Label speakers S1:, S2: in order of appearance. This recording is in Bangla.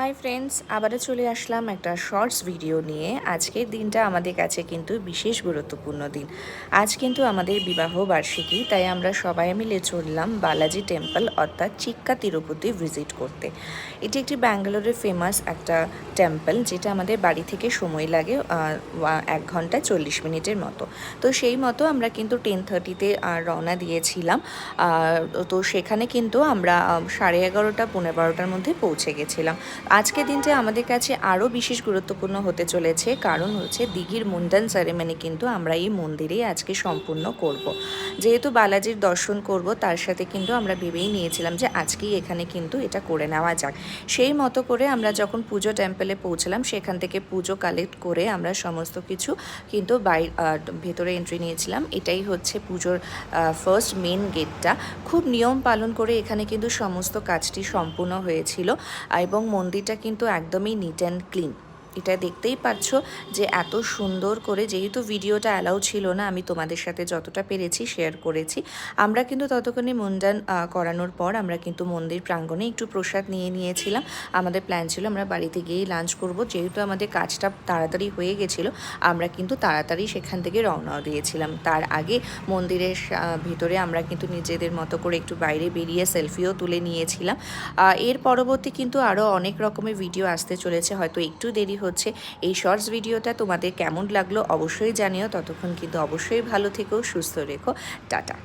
S1: হাই ফ্রেন্ডস, আবারও চলে আসলাম একটা শর্টস ভিডিও নিয়ে। আজকের দিনটা আমাদের কাছে কিন্তু বিশেষ গুরুত্বপূর্ণ দিন। আজ কিন্তু আমাদের বিবাহ বার্ষিকী, তাই আমরা সবাই মিলে চললাম বালাজি টেম্পল অর্থাৎ চিক্কা তিরুপতি ভিজিট করতে। এটি একটি ব্যাঙ্গালোরের ফেমাস একটা টেম্পল, যেটা আমাদের বাড়ি থেকে সময় লাগে 1 ঘন্টা 40 মিনিটের মতো। তো সেই মতো আমরা কিন্তু 10:30-তে রওনা দিয়েছিলাম। তো সেখানে কিন্তু আমরা 11:30 পৌনে 12টার মধ্যে পৌঁছে গেছিলাম। আজকের দিনটা আমাদের কাছে আরও বিশেষ গুরুত্বপূর্ণ হতে চলেছে, কারণ হচ্ছে দিঘির মুন্ডন সেরেমনি কিন্তু আমরা এই মন্দিরেই আজকে সম্পূর্ণ করব। যেহেতু বালাজির দর্শন করব, তার সাথে কিন্তু আমরা ভেবেই নিয়েছিলাম যে আজকেই এখানে কিন্তু এটা করে নেওয়া যাক। সেই মতো করে আমরা যখন পুজো টেম্পলে পৌঁছলাম, সেখান থেকে পুজো কালেক্ট করে আমরা সমস্ত কিছু কিন্তু ভেতরে এন্ট্রি নিয়েছিলাম। এটাই হচ্ছে পুজোর ফার্স্ট মেন গেটটা। খুব নিয়ম পালন করে এখানে কিন্তু সমস্ত কাজটি সম্পূর্ণ হয়েছিল এবং মন্দিরটা কিন্তু একদমই নিট অ্যান্ড ক্লিন। এটা দেখতেই পাচ্ছ যে এত সুন্দর করে, যেহেতু ভিডিওটা অ্যালাউ ছিল না, আমি তোমাদের সাথে যতটা পেরেছি শেয়ার করেছি। আমরা কিন্তু ততক্ষণে মুন্ডন করানোর পর আমরা কিন্তু মন্দির প্রাঙ্গণে একটু প্রসাদ নিয়েছিলাম। আমাদের প্ল্যান ছিল আমরা বাড়িতে গিয়েই লাঞ্চ করব। যেহেতু আমাদের কাজটা তাড়াতাড়ি হয়ে গেছিলো, আমরা কিন্তু তাড়াতাড়ি সেখান থেকে রওনাও দিয়েছিলাম। তার আগে মন্দিরের ভিতরে আমরা কিন্তু নিজেদের মতো করে একটু বাইরে বেরিয়ে সেলফিও তুলে নিয়েছিলাম। এর পরবর্তী কিন্তু আরও অনেক রকমের ভিডিও আসতে চলেছে, হয়তো একটু দেরি হচ্ছে। এই শর্টস ভিডিওটা তোমাদের কেমন লাগলো অবশ্যই জানিও। ততক্ষণ কিন্তু অবশ্যই ভালো থেকো, সুস্থ রেখো। টাটা।